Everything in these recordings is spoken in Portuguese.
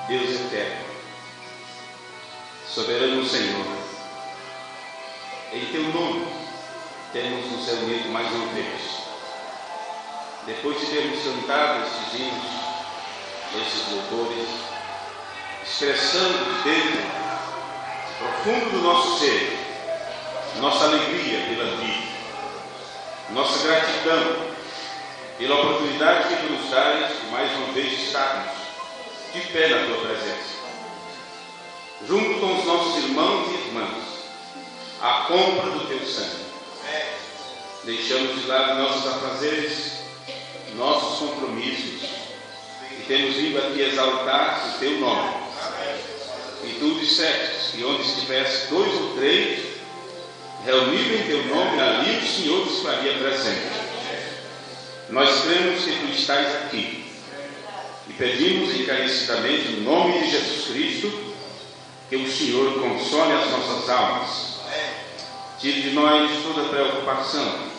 Deus eterno, soberano Senhor, em Teu nome temos nos reunido mais uma vez. Depois de termos cantado estes hinos, esses louvores, expressando de dentro, profundo do nosso ser, nossa alegria pela vida, nossa gratidão pela oportunidade que nos dás de mais uma vez estarmos de pé na Tua presença, junto com os nossos irmãos e irmãs, à compra do Teu sangue. Deixamos de lado nossos afazeres, nossos compromissos, e temos vindo aqui exaltar o Teu nome. E Tu disseste que onde estivesse 2 ou 3 reunidos em Teu nome, ali o Senhor te faria presente. Nós cremos que Tu estás aqui e pedimos encarecidamente, no nome de Jesus Cristo, que o Senhor console as nossas almas, tire de nós toda preocupação,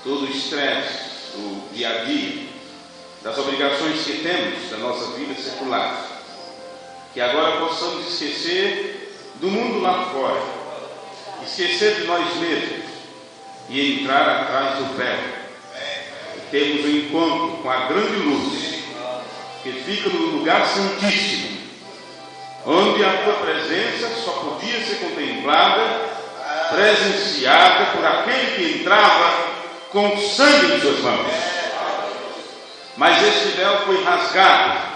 todo o estresse do dia a dia, das obrigações que temos da nossa vida secular, que agora possamos esquecer do mundo lá fora, esquecer de nós mesmos e entrar atrás do véu, e termos um encontro com a grande luz que fica no lugar santíssimo, onde a Tua presença só podia ser contemplada, presenciada por aquele que entrava com o sangue em suas mãos. Mas este véu foi rasgado,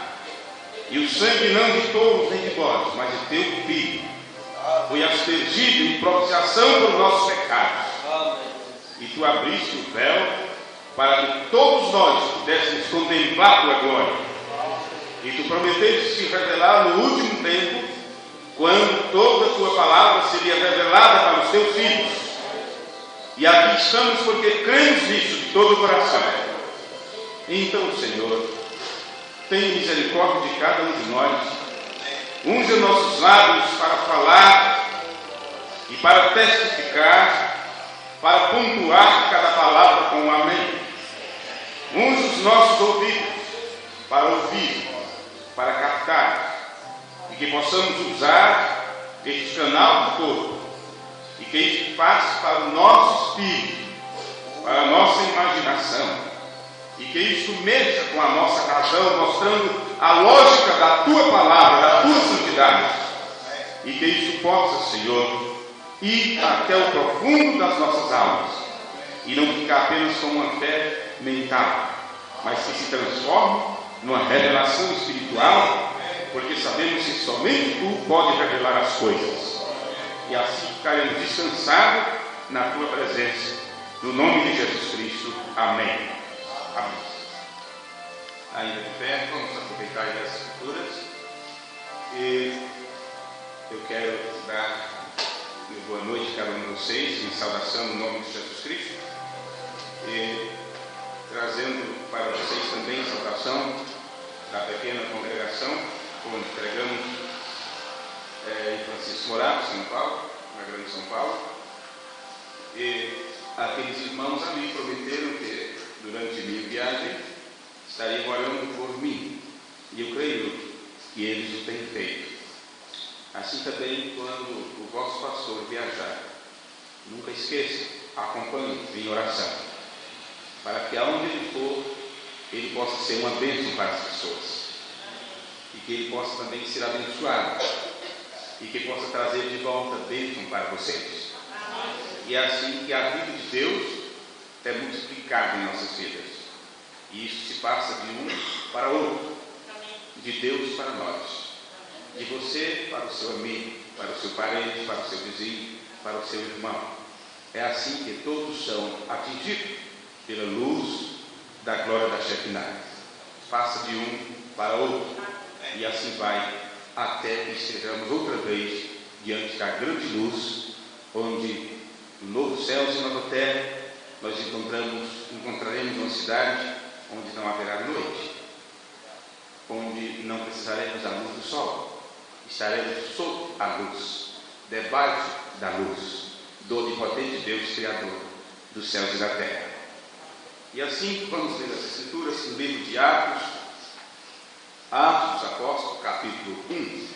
e o sangue não de touros nem de bodes, mas de Teu Filho foi aspergido em propiciação por nossos pecados. E Tu abriste o véu para que todos nós pudéssemos contemplar Tua glória. E Tu prometeste se revelar no último tempo, quando toda a Tua palavra seria revelada para os Teus filhos. E aqui estamos porque cremos nisso de todo o coração. Então, Senhor, tenha misericórdia de cada um de nós. Unja nossos lábios para falar e para testificar, para pontuar cada palavra com um amém. Unja os nossos ouvidos para ouvir, para captar, e que possamos usar este canal todo, e que isto passe para o nosso espírito, para a nossa imaginação, e que isto mexa com a nossa razão, mostrando a lógica da Tua palavra, da Tua santidade, e que isto possa, Senhor, ir até o profundo das nossas almas, e não ficar apenas com uma fé mental, mas que se transforme numa revelação espiritual, porque sabemos que somente Tu pode revelar as coisas, e assim ficaremos descansados na Tua presença, no nome de Jesus Cristo. Amém. Amém. Ainda de pé, vamos aproveitar as escrituras, e eu quero dar boa noite a cada um de vocês, em saudação no nome de Jesus Cristo, e trazendo para vocês também a saudação da pequena congregação, onde pregamos em Francisco Morato, São Paulo, na Grande São Paulo. E aqueles irmãos ali prometeram que durante minha viagem estariam orando por mim, e eu creio que eles o têm feito. Assim também, quando o vosso pastor viajar, nunca esqueça, acompanhe em oração, para que aonde ele for, ele possa ser uma bênção para as pessoas, e que ele possa também ser abençoado, e que possa trazer de volta bênção para vocês. E é assim que a vida de Deus é multiplicada em nossas vidas, e isso se passa de um para outro, de Deus para nós, de você para o seu amigo, para o seu parente, para o seu vizinho, para o seu irmão. É assim que todos são atingidos pela luz da glória da Shekinah. Passa de um para outro, e assim vai até que estejamos outra vez diante da grande luz, onde no novo céu e nova terra nós encontraremos uma cidade onde não haverá noite, onde não precisaremos da luz do sol, estaremos sob a luz, debaixo da luz do onipotente Deus Criador dos céus e da terra. E assim vamos ler as Escrituras no livro de Atos, Atos dos Apóstolos, capítulo 1.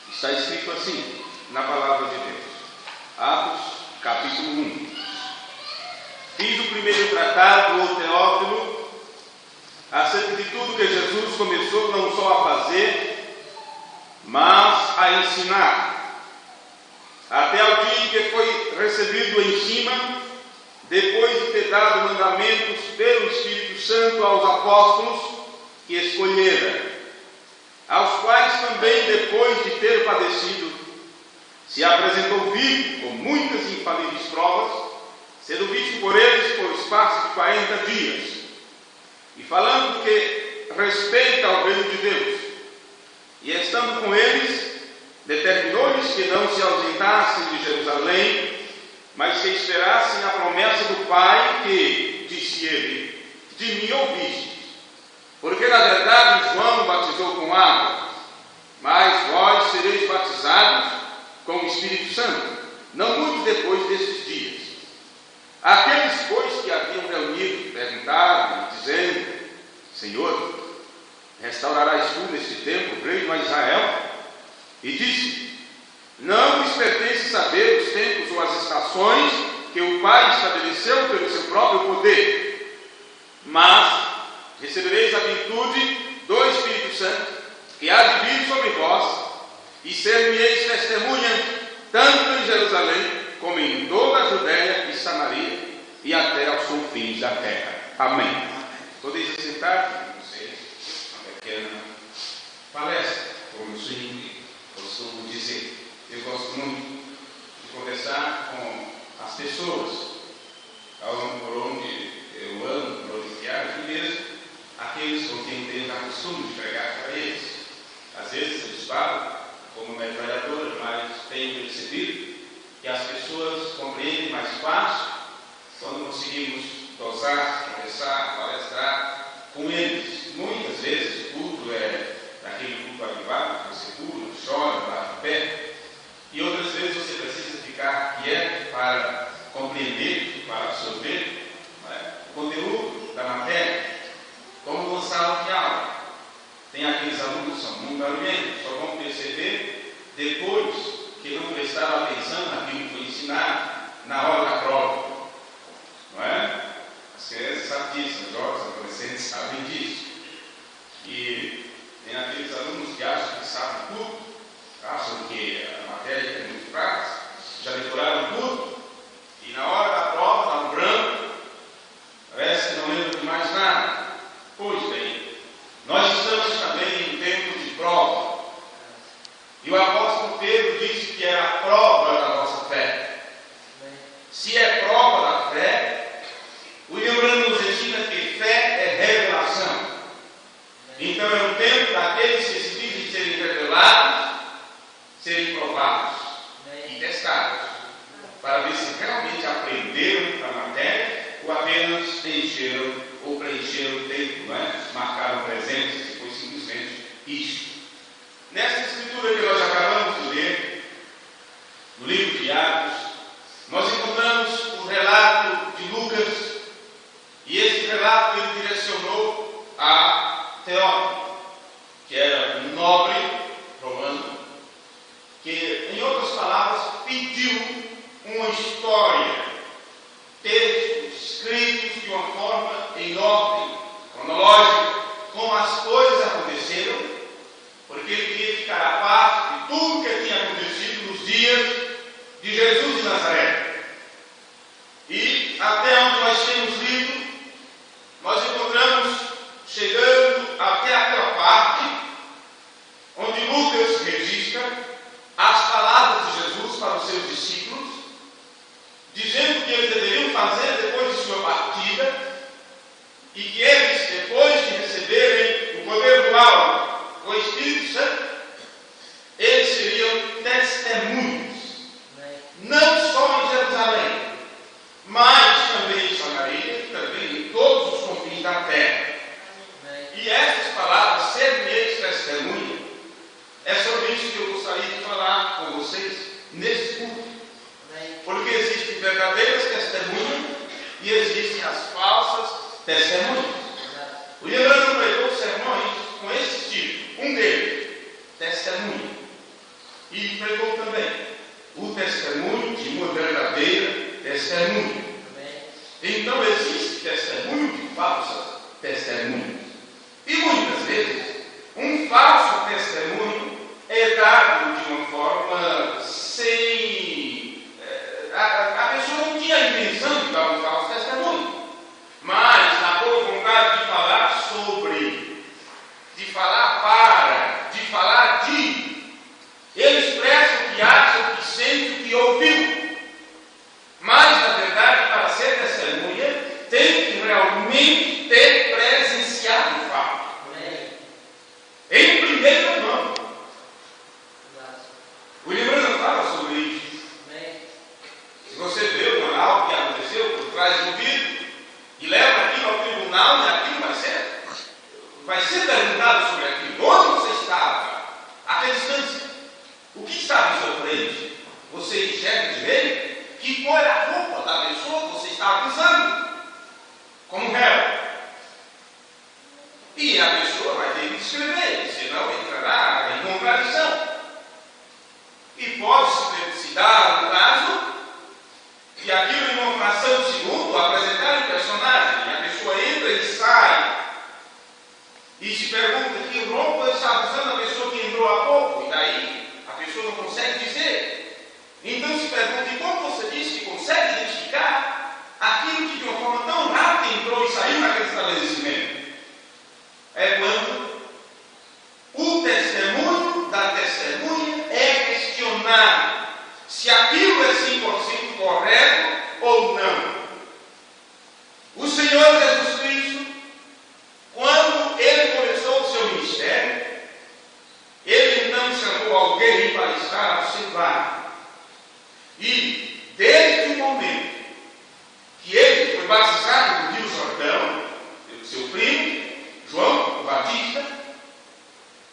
Está escrito assim, na palavra de Deus. Atos, capítulo 1. Fiz o primeiro tratado, ô Teófilo, acerca de tudo que Jesus começou não só a fazer, mas a ensinar, até o dia em que foi recebido em cima, depois de ter dado mandamentos pelo Espírito Santo aos apóstolos que escolhera, aos quais também, depois de ter padecido, se apresentou vivo com muitas infalíveis provas, sendo visto por eles por espaço de 40 dias, e falando que respeita ao reino de Deus, e estando com eles, determinou-lhes que não se ausentassem de Jerusalém, mas que esperassem a promessa do Pai que, disse ele, de mim ouvistes. Porque na verdade João batizou com água, mas vós sereis batizados com o Espírito Santo, não muito depois desses dias. Aqueles, pois, que haviam reunido, perguntaram, dizendo: Senhor, restaurarás tu neste tempo o reino a Israel? E disse: não vos pertence saber os tempos ou as estações que o Pai estabeleceu pelo seu próprio poder, mas recebereis a virtude do Espírito Santo, que há de vir sobre vós, e ser-me-eis testemunha, tanto em Jerusalém, como em toda a Judéia e Samaria, e até aos confins da terra. Amém. Podeis assentar, vocês, uma pequena palestra, como eu sempre costumo dizer. Eu gosto muito de conversar com as pessoas, por onde eu amo, prolificar, e mesmo aqueles com quem tenho o costume de pregar para eles. Às vezes eles falam como metralhadora, mas tenho percebido que as pessoas compreendem mais fácil quando conseguimos dosar, conversar, palestrar com eles. Muitas vezes o culto é daquele culto avivado, que você pula, chora, bate o pé, e outras vezes você precisa ficar quieto para compreender, para absorver o conteúdo da matéria. Como uma sala de aula, tem aqueles alunos que são muito barulhentos, só vão perceber depois que não prestaram atenção naquilo que foi ensinado na hora da prova, não é? As crianças sabem disso, os jovens, os adolescentes sabem disso. E tem aqueles alunos que acham que sabem tudo, acham que a matéria é muito fácil, já decoraram tudo, e na hora da prova dá um branco, parece que não lembram de mais nada. Pois bem, nós estamos também em tempo de prova, e o apóstolo Pedro disse que era a prova da nossa fé. Se é prova da fé, o William Branham nos ensina que fé é revelação. Então é um tempo daqueles que se dizem serem revelados, serem provados e testados, para ver se realmente aprenderam a matéria ou apenas encheram ou preencheram o tempo, não é? Marcaram presença, se foi simplesmente isso. Nesta escritura que nós acabamos de ler, no livro de Atos, nós encontramos o relato de Lucas, e esse relato ele direcionou a Teófilo, que era um nobre romano, que, em outras palavras, pediu uma história, textos escritos de uma forma em ordem cronológica, como as coisas aconteceram, porque ele queria ficar a par de tudo que tinha acontecido nos dias de Jesus de Nazaré. E até onde nós temos lido, nós encontramos, chegando até aquela parte onde Lucas registra as palavras de Jesus para os seus discípulos, dizendo que eles deveriam fazer depois de sua partida, e que eles, depois de receberem o poder do alto, o Espírito Santo, eles seriam testemunhas, não só em Jerusalém, mas também em Samaria e também em todos os confins da terra. E essas palavras, ser-me-eis testemunha, é sobre isso que eu gostaria de falar com vocês nesse culto. Porque existem verdadeiras testemunhas que existem as falsas testemunhas. O William Branham pregou sermões com esse tipo. Um deles, testemunho. E pregou também o testemunho de uma verdadeira testemunha. Então existe testemunho de falsas testemunhas. E muitas vezes, um falso testemunho é dado de uma forma sem... A pessoa não tinha a intenção de dar um falso testemunho, mas na boa vontade de falar sobre, de falar para, de falar de, ele expressa o que acha, o que sente, o que ouviu. Mas, na verdade, para ser testemunha, tem que realmente ter presenciado o fato. Em primeira mão. O livro não fala sobre isso. Se você vê algo que aconteceu por trás do vidro e leva aquilo ao tribunal, e aquilo vai ser perguntado sobre aquilo. Onde você estava? A que distância? O que estava em sua frente? Você enxerga direito? Que cor é a roupa da pessoa que você está acusando? Como réu. E a pessoa vai ter que descrever, senão entrará em contradição. E pode-se dar no caso que aquilo em uma fração de segundo apresentar um personagem, a pessoa entra e sai, e se pergunta que roupa está usando a pessoa que entrou há pouco, e daí a pessoa não consegue dizer. Então se pergunta, e como você disse que consegue identificar aquilo que de uma forma tão rápida entrou e saiu naquele estabelecimento? É quando o testemunho da testemunha é questionado se aquilo é 100% correto ou não. O Senhor Jesus Cristo, quando Ele começou o seu ministério, Ele então chamou alguém para estar ao seu lado. E desde o momento que Ele foi batizado no Rio Jordão, seu primo, João Batista,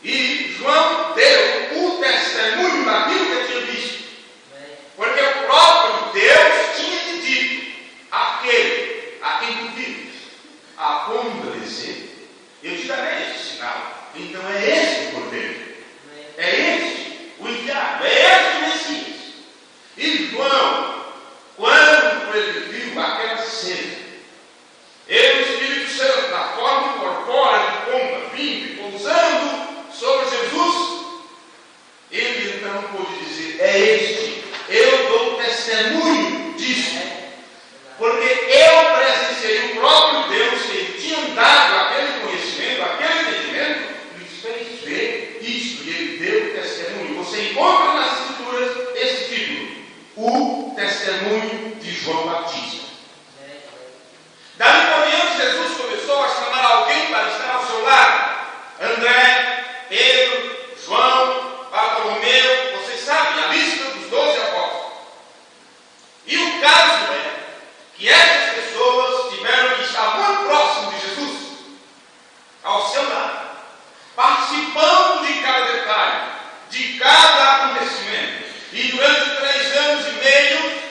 e João deu o testemunho daquilo que ele tinha visto. Porque o próprio Deus tinha dito àquele a quem tu vives, a compadecer, eu te darei esse sinal. Então é esse o Cordeiro, é esse o enviado, é esse o Messias. E João, quando ele viu aquela cena, ele, o Espírito Santo, na forma corpórea de pomba, vindo e pousando sobre Jesus, ele então pôde dizer, é este, eu dou testemunho disso, porque eu presenciei o próprio Deus que ele tinha dado aquele conhecimento, aquele entendimento, e lhes fez ver isto, e ele deu testemunho. Você encontra nas Escrituras esse título, o testemunho de João Batista. Daí por diante, Jesus começou a chamar alguém para estar ao seu lado. André, Pedro, João, Bartolomeu, vocês sabem a lista dos 12 apóstolos. E o caso é que essas pessoas tiveram que estar muito próximo de Jesus, ao seu lado, participando de cada detalhe, de cada acontecimento. E durante 3 anos e meio,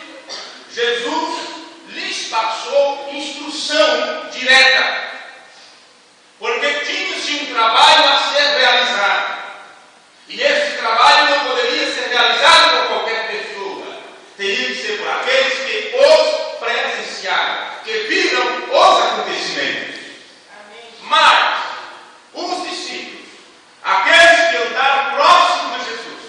Jesus lhes passou instrução direta, porque tinha-se um trabalho a ser realizado, e esse trabalho não poderia ser realizado por qualquer pessoa, teria que ser por aqueles que os presenciaram, que viram os acontecimentos. Mas os discípulos, aqueles que andaram próximo de Jesus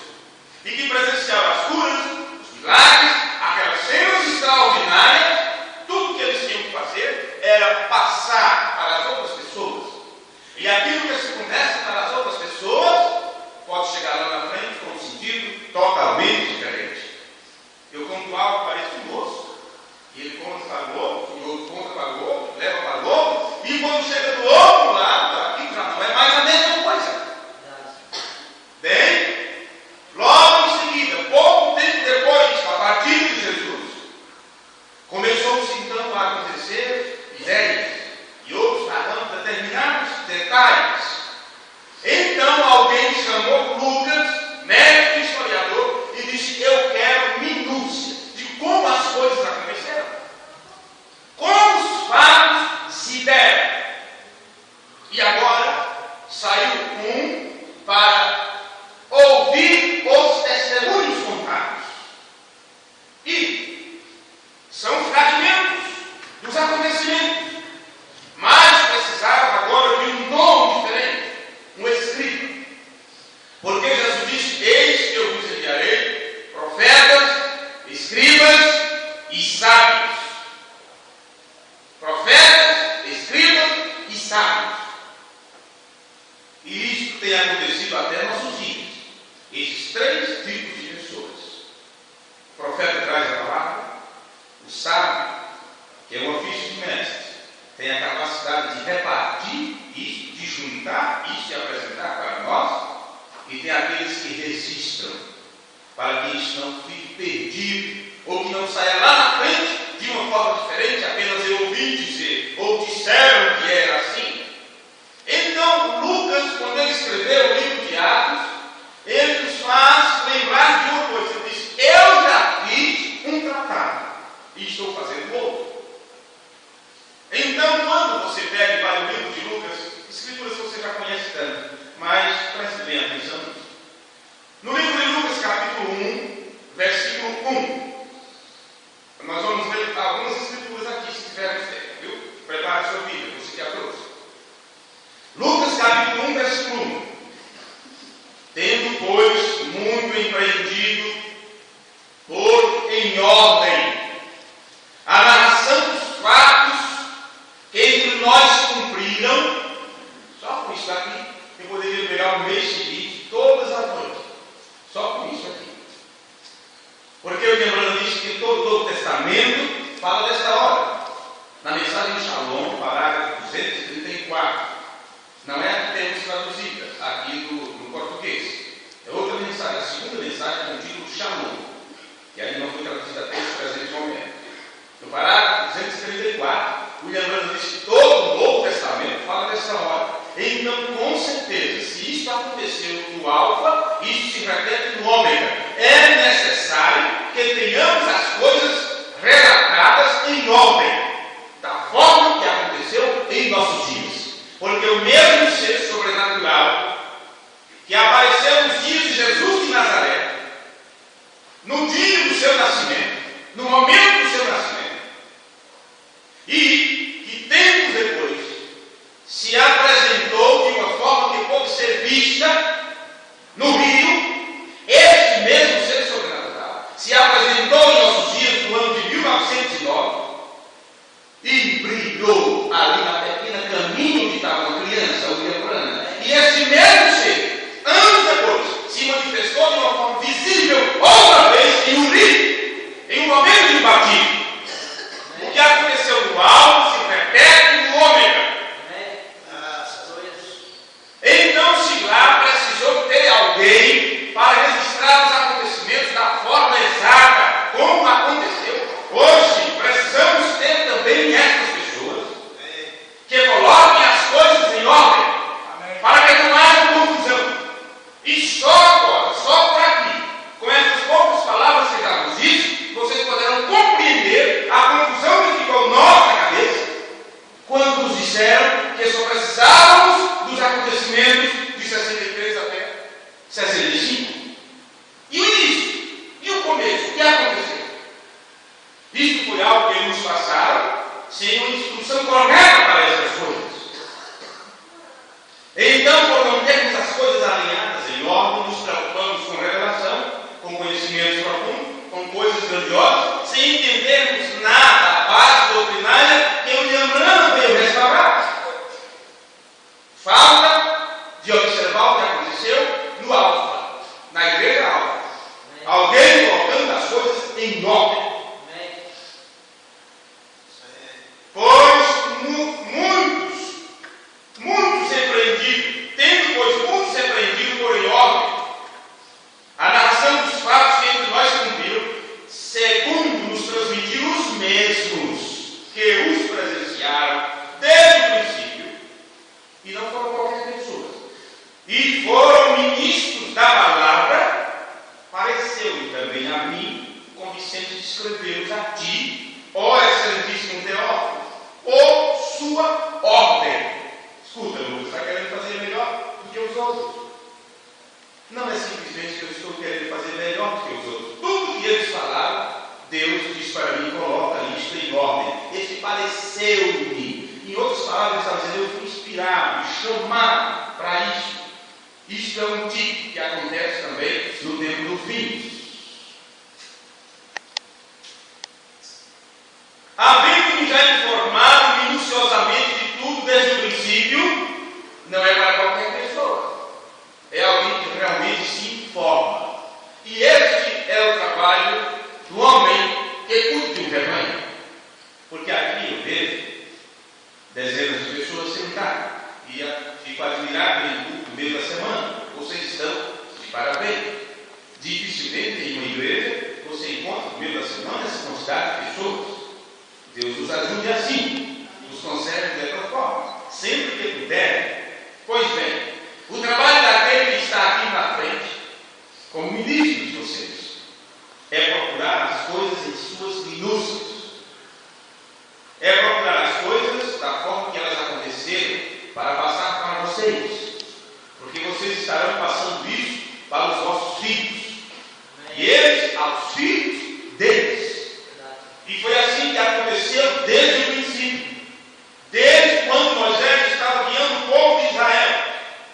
e que presenciaram as curas, os milagres, aquelas cenas extraordinárias, tudo que eles tinham que fazer era passar para as outras pessoas. E aquilo que acontece para as outras pessoas pode chegar lá na frente com um sentido totalmente diferente. Eu conto algo para esse moço, e ele conta para o outro, e o outro conta para o outro, leva para o outro, e quando chega do outro lado, aquilo já não é mais a mesma coisa. Bem, logo em seguida, pouco tempo depois, a partir de Jesus, começou-se então a acontecer ideias, e outros narrando determinados detalhes. Então alguém chamou Lucas, médico e historiador, e disse, eu quero minúcia de como as coisas aconteceram. Como e sábios. Profetas, escribas e sábios. E isso tem acontecido até nossos dias. Esses três tipos de pessoas. O profeta traz a palavra. O sábio, que é o ofício de mestre, tem a capacidade de repartir isso, de juntar isso e apresentar para nós. E tem aqueles que registram, para que isso não fique perdido, ou que não saia lá na frente de uma forma diferente, apenas eu ouvi dizer, ou disseram que era assim. Então, Lucas, quando ele escreveu o livro de Atos, ele nos faz lembrar de uma coisa. Ele diz: eu já fiz um tratado e estou fazendo outro. Então, quando você pega e vai no livro de Lucas, escrituras você já conhece tanto, mas preste bem atenção nisso. No livro de Lucas, capítulo 1, versículo 1, nós vamos ver algumas escrituras aqui, se tivermos tempo, viu? Prepare a sua Bíblia, você que a trouxe. Lucas, capítulo 1, versículo 1. Tendo, pois, muito empreendido, por em ordem a narração dos fatos que entre nós cumpriram. Só com isso aqui, eu poderia pegar o mês seguinte, todas as noites. Só com isso aqui. Porque eu lembrando disso que todo o Novo Testamento fala desta hora. Na mensagem de Shalom, parágrafo 234. Não é a que temos traduzida aqui no português. É outra mensagem, a segunda mensagem com o título Shalom, que aí não foi traduzida até esse presente momento. No parágrafo 234, William Branham diz que todo o Novo Testamento fala dessa hora. Então, com certeza, se isso aconteceu no Alfa, isso se repete no Ômega. É necessário que tenhamos as coisas relatadas em ordem, da forma que aconteceu em nossos dias. Porque o mesmo ser sobrenatural que apareceu nos dias de Jesus de Nazaré, no dia do seu nascimento, no momento do seu nascimento, e que tempos depois se apresentou de uma forma que pôde ser vista no Rio, este mesmo ser sobrenatural se apresentou em nossos dias no ano de 1909 e brilhou ali na pequena caminho onde estava uma criança, William Branham. E esse mesmo ser, anos depois, se manifestou de uma forma visível outra vez em um rio, em um momento de batismo. O que aconteceu no alto se repete no ômega. Então, se lá precisou ter alguém para registrar os acontecimentos da forma exata, como aconteceu, hoje precisamos ter também essas pessoas que coloquem as coisas em ordem, para que não haja confusão. E só agora, só por aqui, com essas poucas palavras que já nos disse, vocês poderão compreender a confusão que ficou nossa cabeça quando nos disseram que só precisávamos dos acontecimentos de 63 até 65. E o início? E o começo? O que aconteceu? Isso foi algo que eles nos passaram sem uma instrução correta para essas coisas. Então, por não termos as coisas alinhadas em ordem, nos preocupamos com revelação, com conhecimentos profundos, com coisas grandiosas, sem entendermos nada da base doutrinária que o William Branham veio restaurar. Falta de observar o que aconteceu no Alfa, na igreja Alfa. Alguém colocando as coisas em ordem. Pois muitos repreendidos, tendo pois muitos repreendidos por em ordem, a narração dos fatos que entre nós cumpriram, segundo nos transmitiram os mesmos que os presenciaram desde o princípio, e não foram qualquer pessoa, e foram ministros da palavra, pareceu-me também a mim convincente de escrever-os a ti, ó excelentíssimo Teófilo, ou sua ordem. Escuta, Lucas, está querendo fazer melhor do que os outros. Não é simplesmente que eu estou querendo fazer melhor do que os outros. Tudo que eles falaram, Deus diz para mim, coloca isto em ordem. Esse pareceu-me. Em outras palavras, ele está dizendo, eu fui inspirado, chamado para isso. Isso é um tipo que acontece também no tempo do fim. que um rebanho. Porque aqui eu vejo dezenas de pessoas sentadas. E fico admirado em culto no meio da semana. Vocês estão de parabéns. Dificilmente em uma igreja você encontra no meio da semana essa quantidade de pessoas. Deus nos ajude assim, nos conserve dessa forma, sempre que puder. Pois bem, o trabalho daquele que está aqui na frente, como ministro de vocês, é procurar as coisas em suas minúcias. É procurar as coisas da forma que elas aconteceram para passar para vocês. Porque vocês estarão passando isso para os vossos filhos. E eles aos filhos deles. E foi assim que aconteceu desde o princípio. Desde quando Moisés estava guiando o povo de Israel.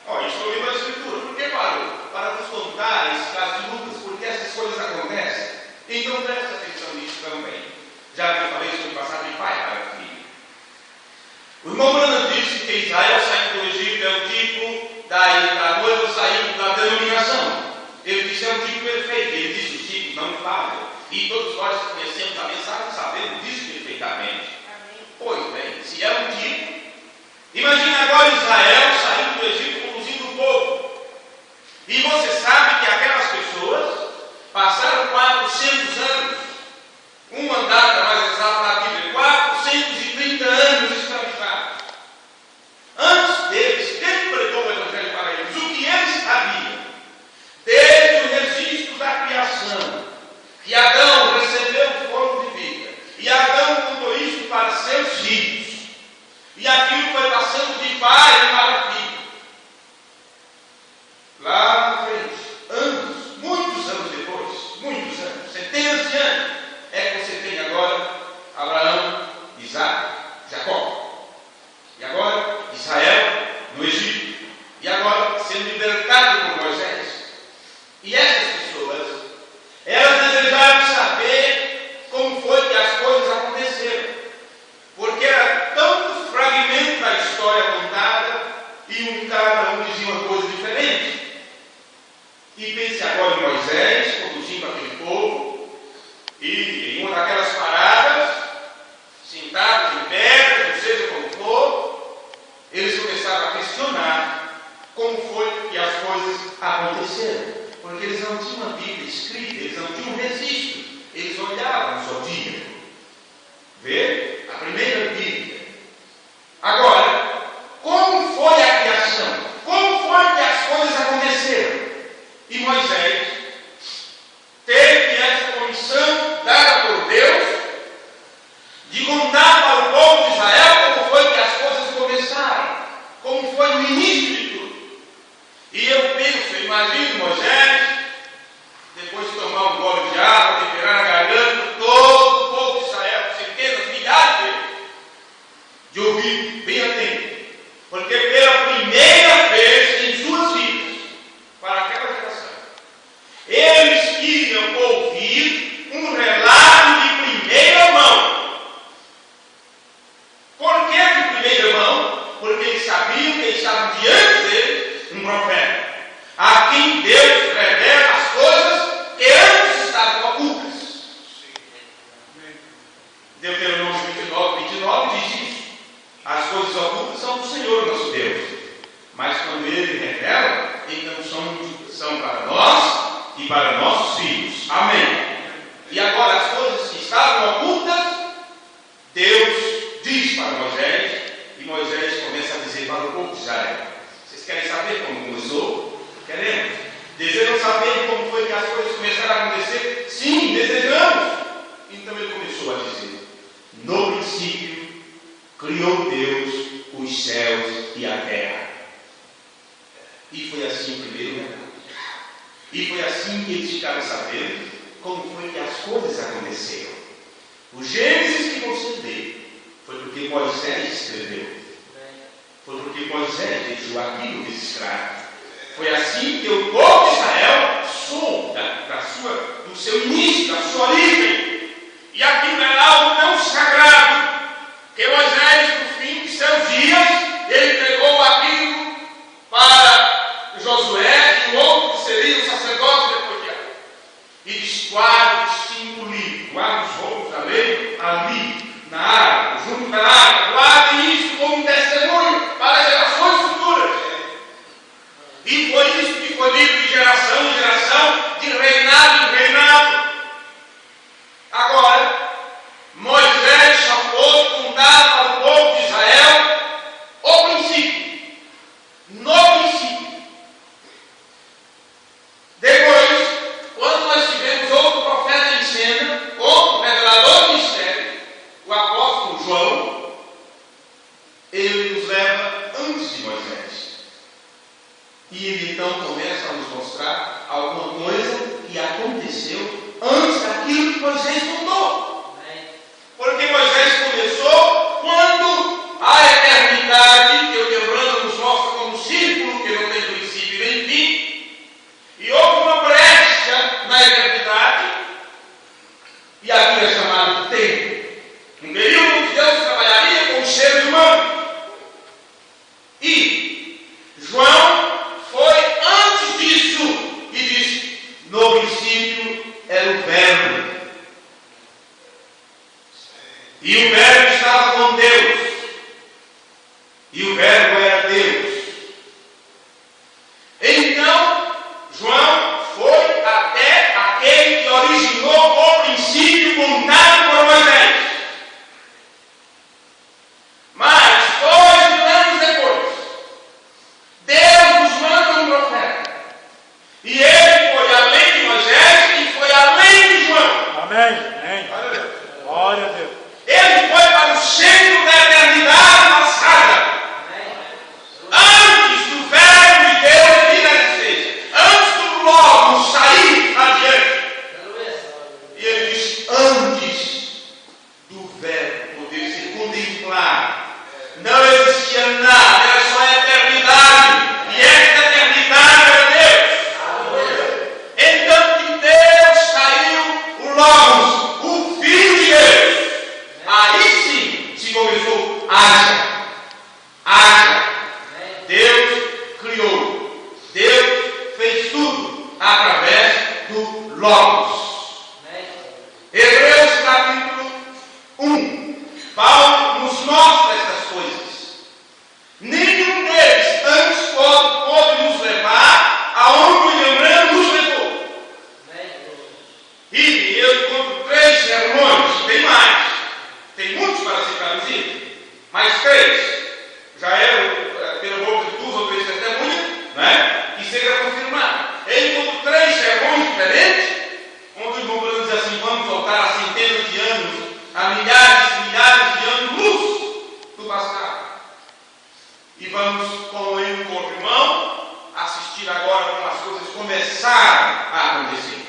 Olha, estou lendo a Escritura. Por que parou? Para nos contar esse caso de Lucas, porque essas coisas acontecem. Então presta atenção nisso também. Já que eu falei sobre passar de pai para filho. O irmão Branham disse que Israel saindo do Egito é o tipo da noiva saindo da denominação. Ele disse é um tipo perfeito. Ele disse os tipos não falham. E todos nós que conhecemos a mensagem sabemos disso perfeitamente. Pois bem, se é um tipo, imagine agora Israel saindo do Egito conduzindo o povo. E você sabe que aquelas pessoas passaram 400 anos, uma data mais exata na Bíblia, 430 anos escravizados. Antes deles, quem pregou o Evangelho para eles? O que eles sabiam? Desde o registro da criação, que Adão recebeu o fogo de vida, e Adão contou isso para seus filhos, e aquilo foi passando de pai para filho. Lá na frente, anos, muitos anos depois, muitos anos, centenas de anos, é que você tem agora Abraão, Isaac, Jacó, e agora Israel no Egito, e agora sendo libertado por Moisés. E essas pessoas, elas desejaram saber como foi que as coisas aconteceram, porque era tantos fragmentos da história contada e cada um dizia uma coisa diferente. E pense agora em Moisés conduzindo aquele povo, e em uma daquelas paradas, sentados em pedra, não seja como for, eles começaram a questionar como foi que as coisas aconteceram. Porque eles não tinham uma Bíblia escrita, eles não tinham um registro, eles olhavam no zodíaco. Vê? A primeira Bíblia. Agora, como foi a criação? Como foi que as coisas aconteceram? E Moisés teve essa comissão dada por Deus de contar para o povo de Israel como foi que as coisas começaram, como foi o início de tudo. E eu penso, eu imagino Moisés, depois de tomar um gole de água, temperar a garganta, todo o povo de Israel, centenas, milhares deles, de ouvir bem atento, porque pela primeira vez em suas vidas, para aquela geração, eles queriam ouvir um relato de primeira mão. Por que de primeira mão? Porque eles sabiam que estavam diante deles um profeta, a quem Deus revela as coisas que antes estavam ocultas. Deuteronômio 29 diz isso. As coisas ocultas são do Senhor nosso Deus, mas quando Ele revela, então são para nós e para nossos filhos. Amém. E agora as coisas que estavam ocultas, Deus diz para Moisés, e Moisés começa a dizer para o povo de Israel. Vocês querem saber como começou? Queremos. Desejam saber como foi que as coisas começaram a acontecer? Sim, desejamos. Então ele começou a dizer: no princípio criou Deus os céus e a terra. E foi assim o primeiro relato. E foi assim que eles ficaram sabendo como foi que as coisas aconteceram. O Gênesis que você lê foi porque Moisés escreveu. Foi porque Moisés deixou aquilo registrado. Foi assim que o povo de Israel soube do seu início, da sua origem. E aquilo era algo tão sagrado que Moisés, no fim de seus dias, ele entregou aquilo para Josué e o outro que seria o sacerdote depois de Arão. E diz: guarde os 5 livros, guarde os rolos da lei, ali, na água, junto da água, guardem isso como um testemunho para gerações futuras. E foi isso que foi lido de geração em geração, de reinado em reinado. Agora, Moisés só pôde contar para o povo de Israel o princípio. No princípio. Depois, quando nós tivemos outro profeta em cena, outro revelador do mistério, o apóstolo João, ele nos leva antes de Moisés. E ele então começa a nos mostrar alguma coisa que aconteceu antes daquilo que Moisés contou. Porque Moisés começou quando a eternidade, que o Emmanuel nos mostra como um círculo que não tem princípio nem fim, e houve uma brecha na eternidade, e havia chamado de tempo. Um período onde Deus trabalharia com os seres humanos. E João foi antes disso e disse: no princípio era o Verbo. E o Verbo estava com Deus. E o Verbo era Deus. Então, João foi até aquele que originou o princípio contado por Moisés. Mas, 2.000 anos depois, Deus nos manda um profeta. E ele foi além de Moisés e foi além de João. Amém. Amém. Glória a Deus. Ele foi para o centro da eternidade passada. Antes do Verbo de Deus vir à existência. Antes do Logos sair adiante. E ele diz: antes do Verbo poder ser contemplado, não existia nada, era só a eternidade. E esta eternidade era Deus. Então de Deus saiu o Logos, o Filho de Deus. Aí sim se começou haja. Deus criou. Deus fez tudo através do Logos. Hebreus capítulo 1. Paulo nos mostra estas coisas. Nenhum deles antes pode nos levar aonde o Emmanuel nos levou. E eu encontro 3 sermões, tem mais. Tem muitos para ser traduzidos, mas 3. Já é pelo boca de 2 ou 3 testemunhas, né? Que seja confirmado. Eu encontro 3 sermões diferentes, onde o irmão Bruno diz assim: vamos voltar a centenas de anos, a milhares e milhares de anos-luz do passado. E vamos, como eu e o corpo irmão, assistir agora como as coisas começaram a acontecer.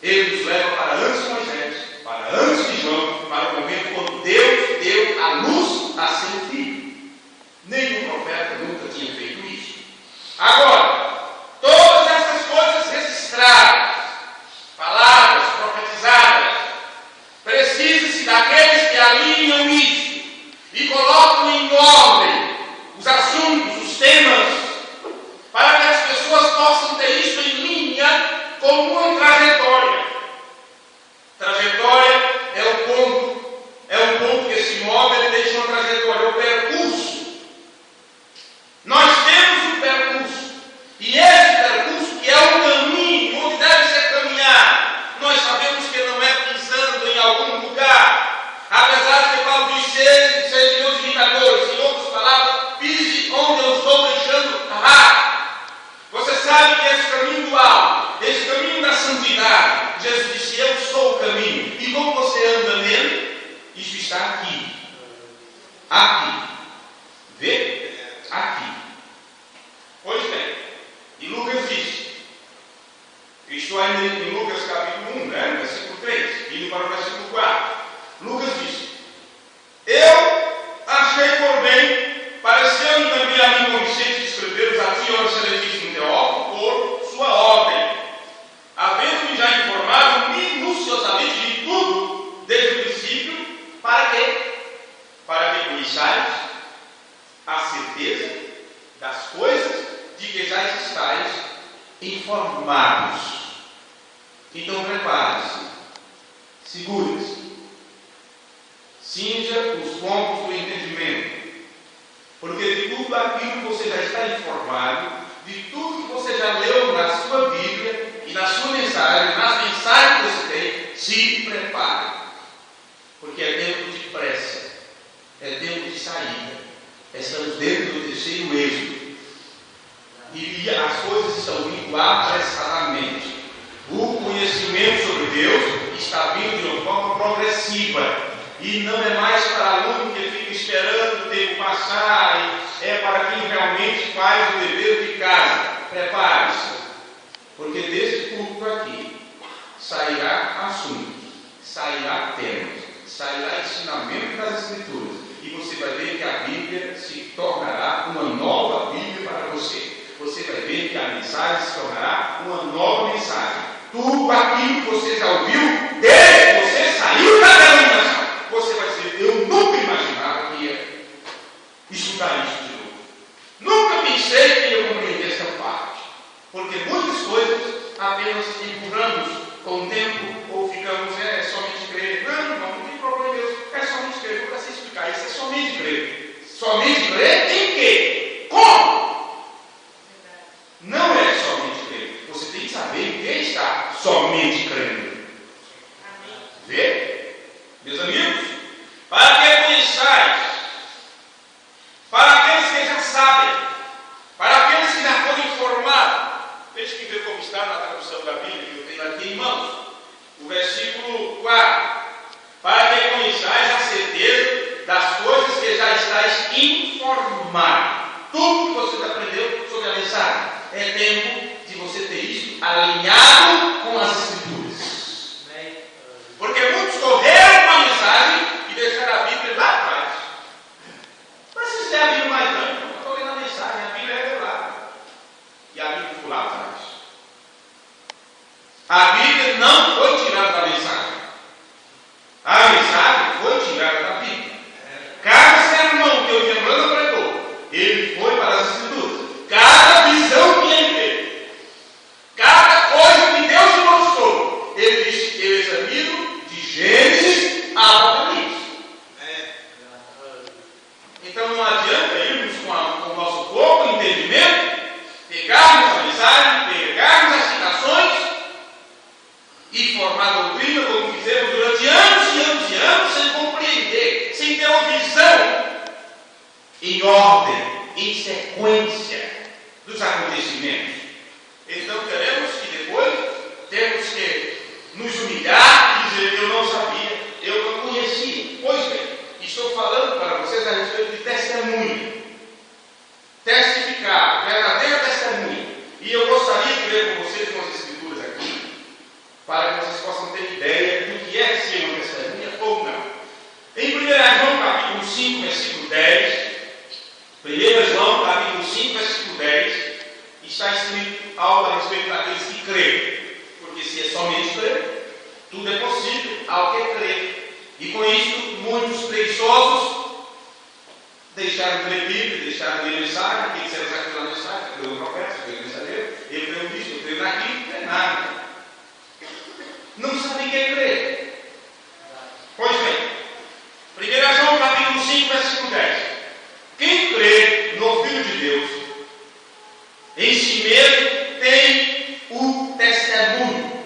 Ele nos leva para antes de Moisés, para antes de João, para o momento quando Deus deu a luz a seu filho. Nenhum profeta nunca tinha feito isso. Agora, todas essas coisas registradas, palavras profetizadas, precisa-se daqueles que alinham isso e colocam em ordem os assuntos, os temas, para que as pessoas possam ter isso em linha como uma trajetória. Trajetória é um ponto que se move, ele deixa uma trajetória, o percurso. Nós temos um percurso, e esse percurso que é um caminho, onde deve ser caminhado, nós sabemos que não é pisando em algum lugar, apesar de que Paulo diz: sejam meus imitadores, em outras palavras, pise onde eu estou deixando errar. Você sabe que esse caminho do alto, esse caminho da santidade, Jesus disse: eu sou o caminho, e como você anda nele, isso está aqui. Aqui. Vê? Aqui. Pois bem, e Lucas diz, isto é em Lucas capítulo 1, né, versículo 3, indo para o versículo 4. Lucas diz: eu achei por bem, pareceu-me também a mim consciente escrever-os a ti, ó excelentíssimo Teófilo, por sua ordem, havendo-me já informado minuciosamente de tudo, desde o princípio, para quê? Para que conheçais a certeza das coisas de que já estáis informados. Então prepare-se, segure-se, cinja os pombos do entendimento. Porque de tudo aquilo que você já está informado, de tudo que você já leu na sua Bíblia e na sua mensagem, nas mensagens que você tem, se prepare. Porque é tempo de pressa, é tempo de saída. Estamos dentro do terceiro êxodo. E as coisas estão vindo apressadamente. O conhecimento sobre Deus está vindo de uma forma progressiva. E não é mais para aluno que fica esperando o tempo passar, é para quem realmente faz o dever de casa. Prepare-se, porque desse culto aqui sairá assunto, sairá tema, sairá ensinamento das Escrituras, e você vai ver que a Bíblia se tornará uma nova Bíblia para você. Você vai ver que a mensagem se tornará uma nova mensagem. Tudo aquilo que você já ouviu, desde que você saiu da denominação, você vai dizer: eu nunca imaginava que ia estudar isso de novo. Nunca pensei que ia compreender essa parte. Porque muitas coisas apenas empurramos com o tempo, ou ficamos, somente crer. Não tem problema, é somente crer. Vou para explicar isso, é somente crer. Somente crer em quê? Como? Não é somente crer. Você tem que saber em quem está somente crendo. Vê? Meus amigos, para que conheçais, para aqueles que já sabem, para aqueles que já foram informados, deixe que ver como está na tradução da Bíblia, que eu tenho aqui em mãos, o versículo 4, para que conheçais a certeza das coisas que já estáis informados. Tudo que você aprendeu sobre a mensagem, é tempo de você ter isso alinhado com as Escrituras. Porque muitos correram com a mensagem e deixaram a Bíblia lá atrás. Mas se você abrir mais grande, eu estou lendo a mensagem, a Bíblia é revelada. E a Bíblia ficou lá atrás. A Bíblia não foi tirada da mensagem. A mensagem foi tirada da Bíblia. Cada sermão que o Germano pregou, ele foi para as Escrituras. Cada visão que ele teve, cada coisa que Deus lhe mostrou, ele disse: eu examino de Gênesis a Apocalipse. Então não adianta irmos com o nosso pouco entendimento, pegarmos a mensagem, pegarmos as citações e formar doutrina como fizemos durante anos e anos e anos, sem compreender, sem ter uma visão em ordem, em sequência dos acontecimentos. Então queremos que depois temos que nos humilhar e dizer: eu não sabia, eu não conhecia. Pois bem, estou falando para vocês a respeito de testemunha, testificar, verdadeira testemunha. E eu gostaria de ler com vocês umas escrituras aqui, para que vocês possam ter ideia do que é ser uma testemunha ou não. Em 1 João capítulo 5, versículo 10, 1 João capítulo 5, versículo 10, está escrito algo a respeito daqueles que creem. Porque se é somente crer, tudo é possível ao que crer. E com isso, muitos preguiçosos deixaram de ler Bíblia, deixaram de ler mensagem. O que será aquela mensagem? Eu creio no profeta, eu creio no mensageiro, eu creio nisso, eu creio naquilo, não é nada. Não sabe o que é crer. Pois bem, 1 João capítulo 5, versículo 10. Quem crê no Filho de Deus, em si mesmo tem o testemunho.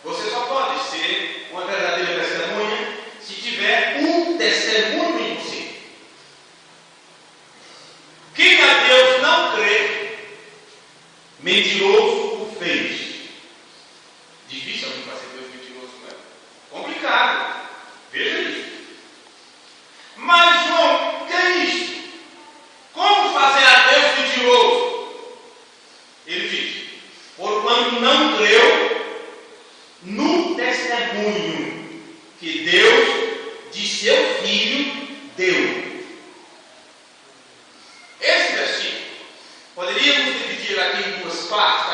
Você só pode ser uma verdadeira testemunha se tiver um testemunho em você. Quem a Deus não crê, mentiroso o fez. Difícil alguém fazer Deus mentiroso, não é? Complicado. Veja isso. Mas, João, o que é isso? Como fazer a Deus mentiroso? Ele diz: porquanto não creu no testemunho que Deus de seu Filho deu. Esse versículo poderíamos dividir aqui em duas partes.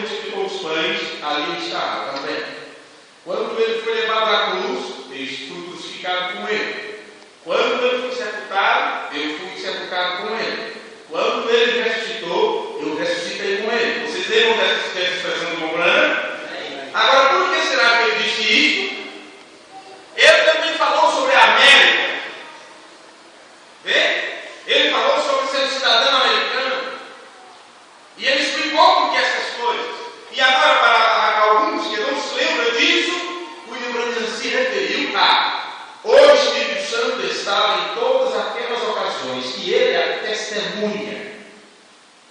multiplicou os pães, ali eu estava também. Quando ele foi levado à cruz, eu fui crucificado com ele. Quando ele foi sepultado, eu fui sepultado com ele. Quando ele ressuscitou, eu ressuscitei com ele. Vocês lembram dessa expressão do Mombrana? Agora, por que será que ele disse isso? Ele também falou sobre a América. Vê? Ele falou sobre ser cidadão americano. E ele explicou por que essas coisas. E agora, para alguns que não se lembram disso, o Lembrando se referiu a o Espírito Santo estava em todas aquelas ocasiões que ele é testemunha.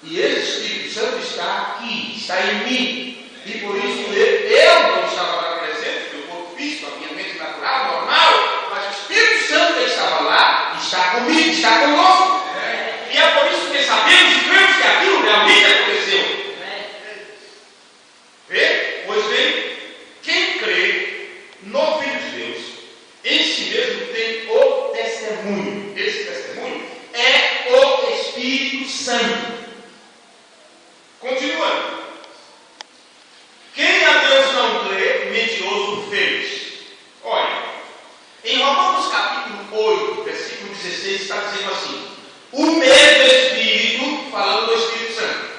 E esse Espírito Santo está aqui, está em mim. E por isso eu não estava lá presente, meu corpo físico, a minha mente natural, normal, mas o Espírito Santo estava lá, está comigo, está conosco. E é por isso que sabemos e cremos que aquilo realmente aconteceu. Vê? Pois bem, quem crê no Filho de Deus, em si mesmo tem o testemunho. Esse testemunho é o Espírito Santo. Continuando. Quem a Deus não crê, mentiroso fez. Olha, em Romanos capítulo 8, versículo 16, está dizendo assim: o mesmo Espírito, falando do Espírito Santo,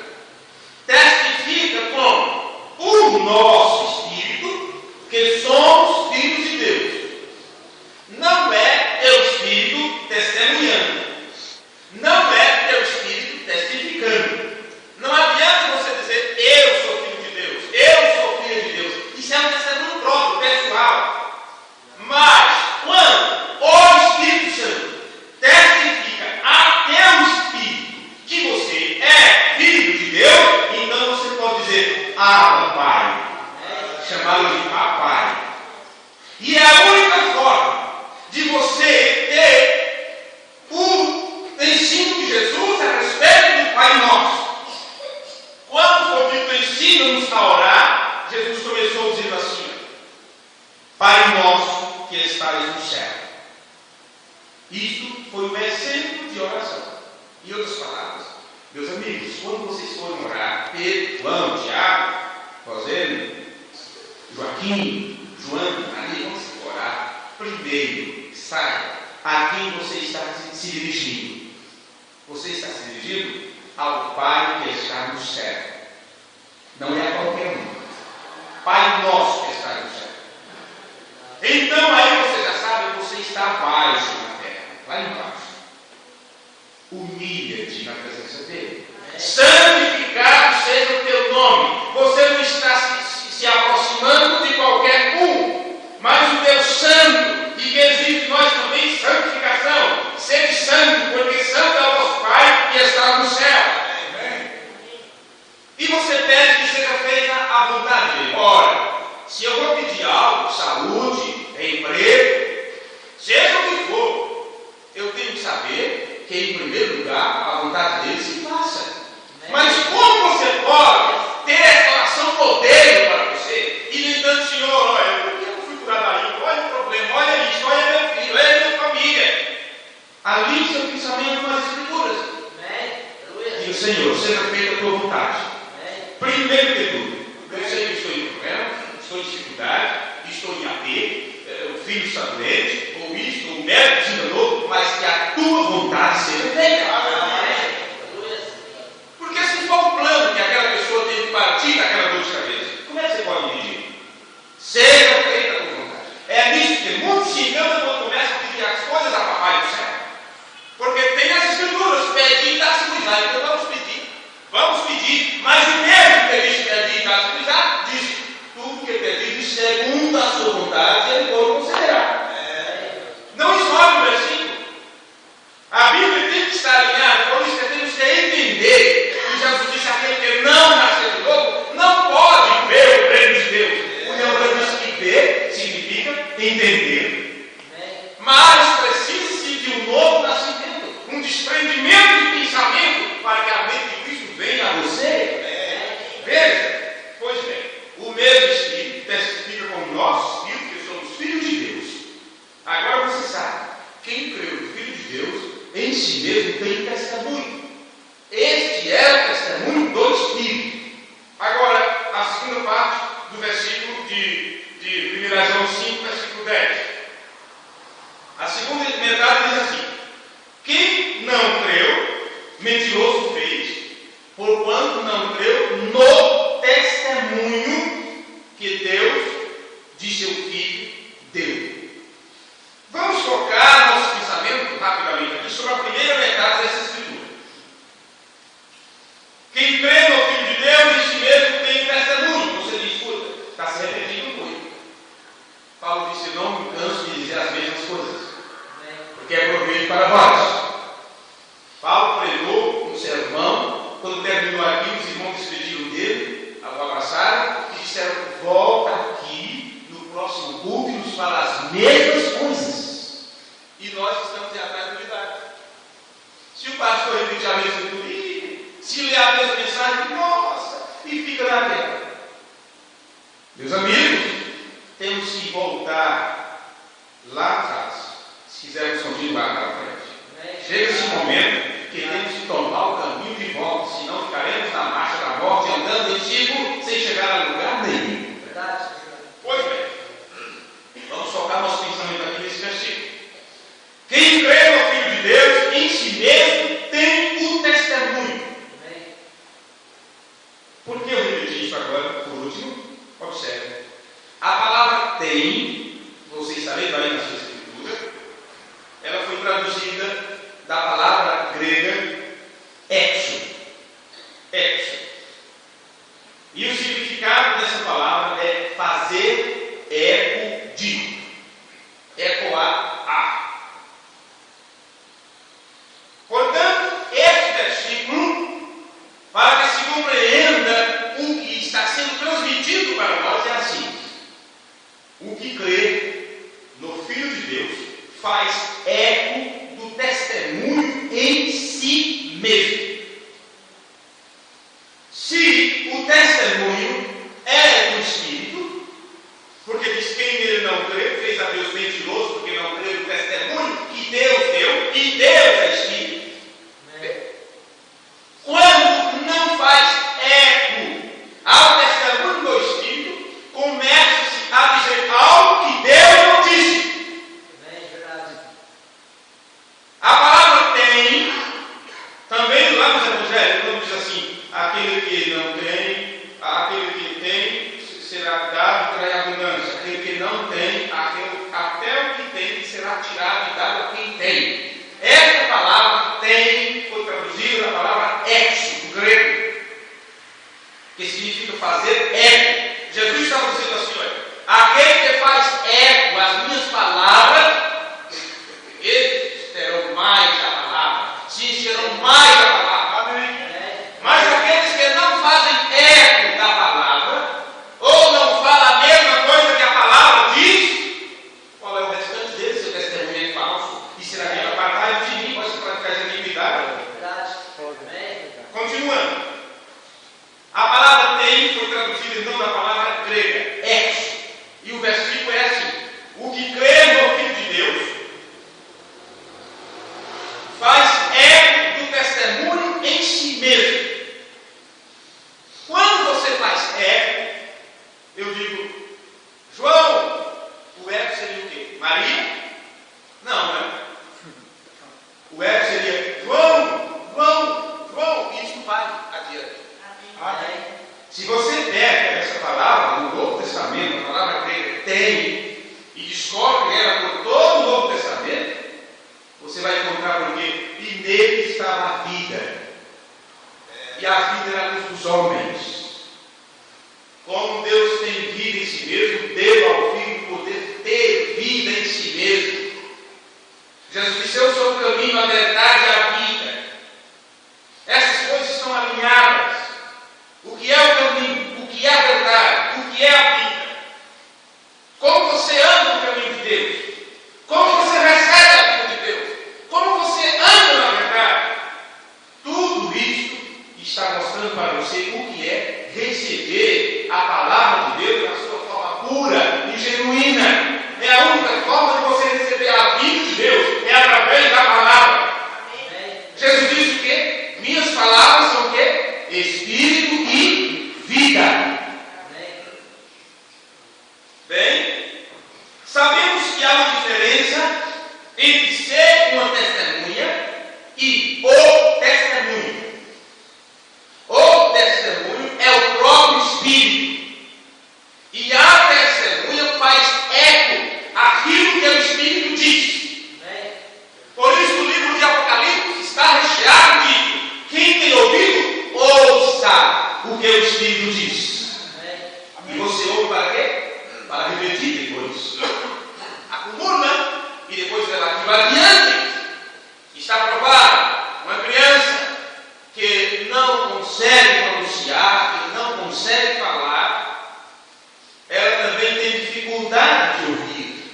testifica com o nosso Espírito que somos filhos de Deus. Não é teu Espírito testemunhando. Não é teu Espírito testificando. Não adianta você dizer, eu sou filho de Deus, eu sou filho de Deus. Isso é um testemunho próprio, pessoal. Mas, quando o Espírito Santo testifica a teu Espírito que você é filho de Deus, então você pode dizer, Pai. Chamá-lo de papai. E é a única forma de você ter o ensino de Jesus a respeito do Pai Nosso. Quando foi dito ensina-nos a orar, Jesus começou dizendo assim: Pai Nosso que estais no céu. Isto foi um exemplo de oração. Em outras palavras, meus amigos, quando vocês forem orar, Pedro, João, Tiago, Rosélio, Joaquim, João, Maria, vamos orar. Primeiro, saiba a quem você está se dirigindo. Você está se dirigindo ao Pai que está no céu. Não é a qualquer um. Pai Nosso que está no céu. Então aí você já sabe que você está abaixo na terra, lá embaixo. Humilha-te na presença dele. Santificado seja o teu nome. Você não está se aproximando de qualquer um, mas o Deus Santo, e que exige de nós também santificação. Sede santo, porque santo é o vosso Pai que está no céu. E você pede que seja feita a vontade dele. Ora, se eu vou pedir algo, saúde, emprego, seja o que for, eu tenho que saber que, em primeiro lugar, a vontade dele se faça. Mas como você pode ter essa oração poder para você e gritando, Senhor, olha, por que eu fui curado ali? Olha o problema, olha isso, olha meu filho, olha minha família. Ali seu pensamento nas Escrituras. E o Senhor, seja feita a tua vontade. Primeiro de tudo, eu sei que estou em problema, estou em dificuldade, estou em AP, o filho está doente, ou isto, ou o médico se enganou, mas que a tua vontade seja feita. Porque se for o plano que aquela pessoa tem que partir daquela dor de cabeça, como é que você pode dirigir? Seja feita a tua vontade. É nisso que muitos se enganam quando começam a pedir as coisas a papai do céu. Porque tem as Escrituras, pedir e dar-se-vos. Então vamos pedir, mas o mesmo que ele pedir e dar-se-vos, diz: tudo que pedir segundo a sua vontade, ele pode considerar. Não escolhe o versículo. A Bíblia tem que estar mesmas coisas. E nós estamos atrás da unidade. Se o pastor repetir a mesma teoria, se ler a mesma mensagem, nossa, e fica naquela. Meus amigos, temos que voltar lá atrás, se quisermos continuar para frente. Chega esse momento que temos que tomar o caminho de volta, senão ficaremos na marcha da morte, andando em círculo, sem chegar a lugar nenhum. Verdade. Pois bem, vamos focar nosso pensamento aqui nesse versículo. Quem crê no Filho de Deus, em si mesmo, tem o testemunho. Por que eu repeti isso agora, por último? Observe. A palavra tem, você está lendo aí na sua escritura, ela foi traduzida da palavra grega exo. Exo. E o significado dessa palavra é fazer eco de. Ecoar a. Portanto, este versículo, para que se compreenda o que está sendo transmitido para nós, é assim: o que crê no Filho de Deus faz eco do testemunho em si mesmo. Se o testemunho é do Espírito, porque diz: quem nele não crê fez a Deus mentiroso, porque não crê no testemunho que Deus deu, e Deus é Espírito. Quando não faz eco ao testemunho do Espírito, começa-se a dizer algo que Deus não disse. A palavra tem, também lá nos Evangelhos, quando diz assim: aquele que não tem, aquele que tem será dado e terá abundância. Aquele que não tem, até o que tem será tirado e dado a quem tem. Esta palavra tem foi traduzida na palavra exo, do grego, que significa fazer eco. Jesus estava dizendo assim: olha, aquele que faz eco às minhas palavras, eles terão mais a palavra, se encherão mais a palavra. Mas aqueles que não fazem eco da palavra, ou não falam a mesma coisa que a palavra diz, qual é o restante deles? Seu testemunho é falso, e será que vai apartar de mim, pode praticar essa iniquidade? Continuando, a palavra tem foi traduzida então da palavra grega, exo, e o versículo é assim: o que crê no Filho de Deus faz eco do testemunho em si mesmo. Quando você faz eco, eu digo: João, o eco seria o quê? Maria? Não, né? O eco seria João, e isso vai adiante. Amém. Se você pega essa palavra no Novo Testamento, a palavra grega tem, e descobre ela por todo o Novo Testamento, você vai encontrar porque e nele estava a vida, e a vida era a luz dos homens. Como Deus tem vida em si mesmo, deu ao Filho o poder ter vida em si mesmo. Jesus disse: eu sou o caminho, a verdade e a vida. Essas coisas estão alinhadas. O que é o caminho? O que é a verdade? O que é a vida? Como você anda no caminho de Deus? Como você recebe a vida de Deus? Como você anda na verdade? Tudo isso está mostrando para você o que é receber a palavra de Deus na sua forma pura e genuína. É a única forma de você receber a vida de Deus, é através da palavra. Jesus disse o quê? Minhas palavras são o quê? Espírito e vida. Bem, sabemos que há uma diferença entre ser uma testemunha e o testemunho. O testemunho é o próprio Espírito. E a testemunha faz eco àquilo que o Espírito diz. Por isso o livro de Apocalipse está recheado de: quem tem ouvido, ouça o que o Espírito diz. E você ouve para quê? Para repetir depois. Acumula e depois relativa adiante. Está provado. Uma criança que não consegue pronunciar, que não consegue falar, ela também tem dificuldade de ouvir.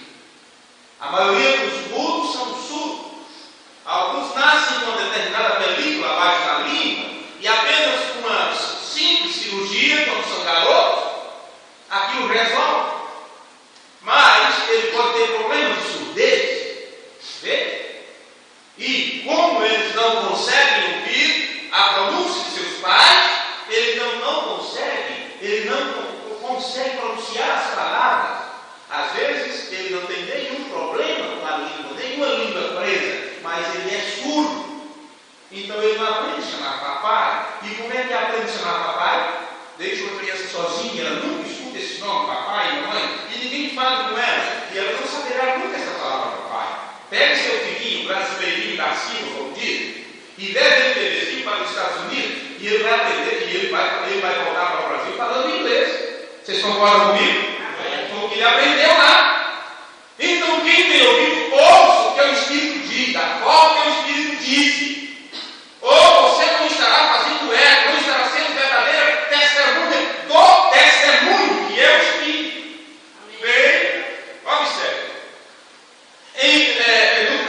aquilo resolve. Mas ele pode ter problemas de surdez. Vê? E como eles não conseguem ouvir a pronúncia de seus pais, ele não consegue pronunciar as palavras. Às vezes ele não tem nenhum problema com a língua, nenhuma língua presa, mas ele é surdo. Então ele não aprende a chamar papai. E como é que aprende a chamar papai? Deixa uma criança sozinha, ela nunca escuta esse nome, papai e mamãe, e ninguém fala com ela, e ela não saberá nunca essa palavra papai. Pega seu filhinho, brasileirinho da Silva, como diz, e leva ele bebezinho para os Estados Unidos, e ele vai aprender, e ele vai voltar para o Brasil falando inglês. Vocês concordam comigo? Porque ele aprendeu lá. Então quem tem ouvido, ouça o que o Espírito diz, da forma que o Espírito disse. Ou você não estará fazendo eco, não estará sendo verdadeira testemunha do testemunho, que é o Espírito. Bem, observe.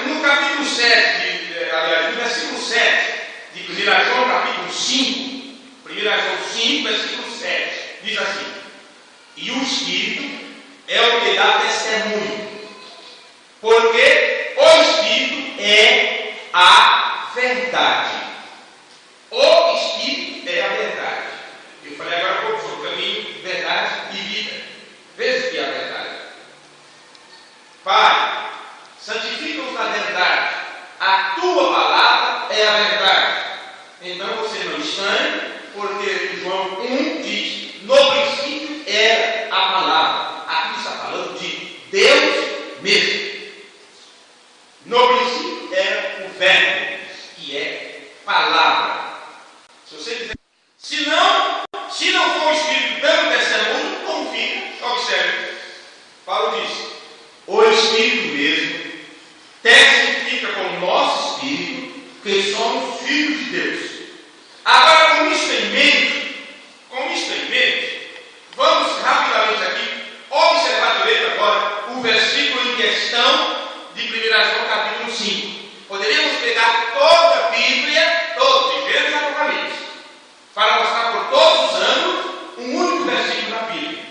No capítulo 7, aliás, no versículo 7 de 1 João, capítulo 5, 1 João 5, versículo 7, diz assim: e o Espírito é o que dá testemunho, porque o Espírito é a verdade. O Espírito é a verdade. Eu falei agora há pouco sobre o caminho, verdade e vida. Veja o que é a verdade. Pai, santifica-os na verdade. A tua palavra é a verdade. Então você não estranha, porque João 1 diz: no princípio era a palavra. Aqui está falando de Deus mesmo. No princípio era o verbo, que é palavra. Se você quiser, se não for o Espírito dando testemunho, como fica? Observe. Paulo diz: o Espírito mesmo testifica com o nosso Espírito que somos filhos de Deus. Agora, com isso em mente, vamos rapidamente aqui observar direito agora o versículo em questão de 1 João capítulo 5. Poderíamos pegar toda a Bíblia, todos, de Gênesis e Apocalipse, para mostrar por todos os anos um único versículo da Bíblia.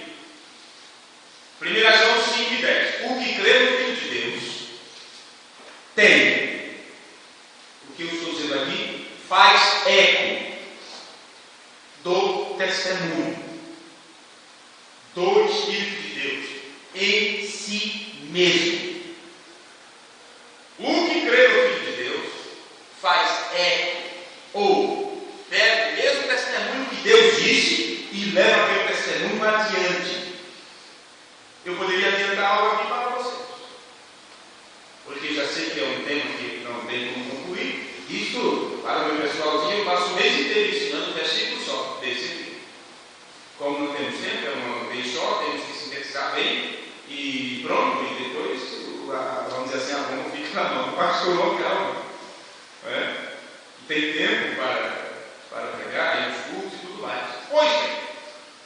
1 João 5 e 10. O que crê no Filho de Deus tem, o que eu estou dizendo aqui, faz eco do testemunho do Espírito de Deus em si mesmo. O que crê no Filho de Deus faz eco, ou pega o mesmo testemunho que Deus disse e leva aquele testemunho adiante. Eu poderia adiantar algo aqui para vocês, porque já sei que é um tema que não tem como concluir. Isso, para o meu pessoalzinho, eu passo o mês inteiro ensinando um versículo só, desse aqui. Como não temos tempo, é uma vez só, temos que sintetizar bem e pronto, e depois, vamos dizer assim, a bomba fica na mão do pastor local. Tem tempo para pregar, os cultos e tudo mais. Pois bem,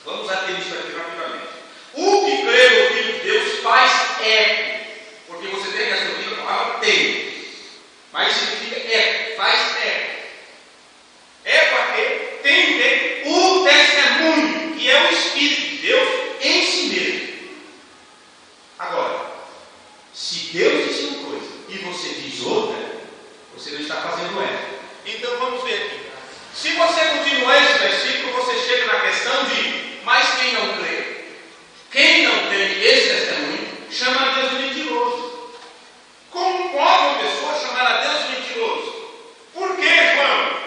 vamos ater isso aqui rapidamente. O que crê no Filho de Deus faz eco, porque você tem essa ouvido a palavra tem, mas significa eco, faz eco. Eco a quê? Tem o quê? O testemunho, que é o Espírito de Deus em si mesmo. Agora, se Deus disse uma coisa e você diz outra, você não está fazendo eco. Então vamos ver aqui. Se você continuar esse versículo, você chega na questão de: mas quem não crê? Quem não tem esse testemunho, chama a Deus de mentiroso. Como pode uma pessoa chamar a Deus de mentiroso? Por quê, João?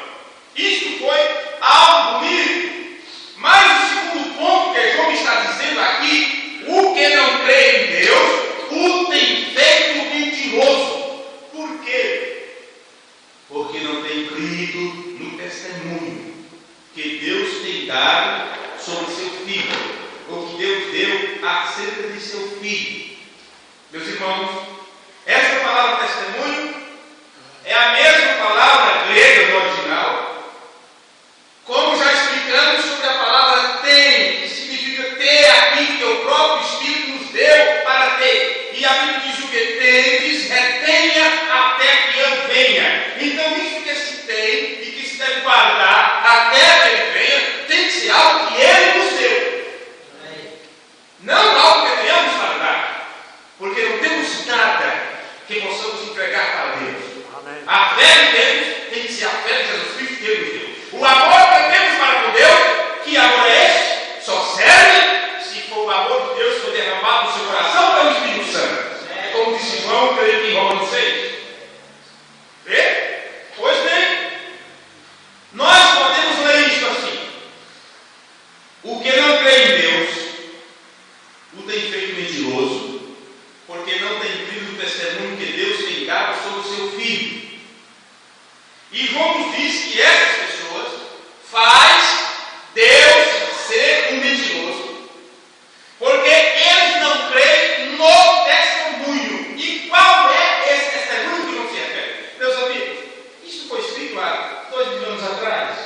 Isto foi algo comigo. Mas o segundo ponto que João está dizendo aqui: o que não crê em Deus, o tem feito mentiroso. Por quê? Porque não tem crido no testemunho que Deus tem dado sobre seu Filho, ou que Deus deu acerca de seu Filho. Meus irmãos, essa palavra testemunho é a mesma palavra grega do original, como já explicamos sobre a palavra tem, que significa ter aquilo que o próprio Espírito nos deu para ter. E a Bíblia diz: o que tendes, retenha até que eu venha. Então isso que se tem e que se deve guardar até que ele venha, tem que ser algo que ele nos deu. amor de Deus foi derramado no seu coração pelo Espírito Santo. Como disse João, creio que em Romanos 6. Vê? Pois bem, nós podemos ler isto assim: o que não crê em Deus o tem feito mentiroso, porque não tem crido no testemunho que Deus tem dado sobre o seu Filho. E João nos diz que essas pessoas faz Deus ser um mentiroso, porque eles não creem no testemunho. E qual é esse testemunho que não se refere? Meus amigos, isso foi escrito há 2.000 anos atrás.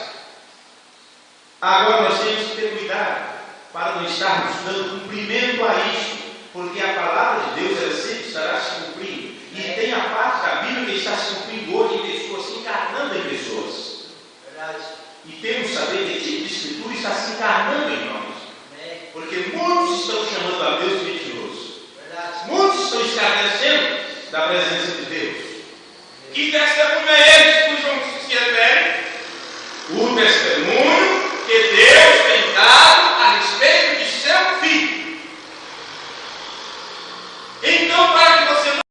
Agora nós temos que ter cuidado para não estarmos dando cumprimento a isso, porque a palavra de Deus ela sempre estará se cumprindo. E tem a parte da Bíblia que está se cumprindo hoje em pessoas, se encarnando em pessoas. Verdade. E temos que saber que tipo de escritura está se encarnando em nós. Porque muitos estão chamando a Deus de mentiroso. Verdade. Muitos estão escarnecendo da presença de Deus. Que testemunho é esse?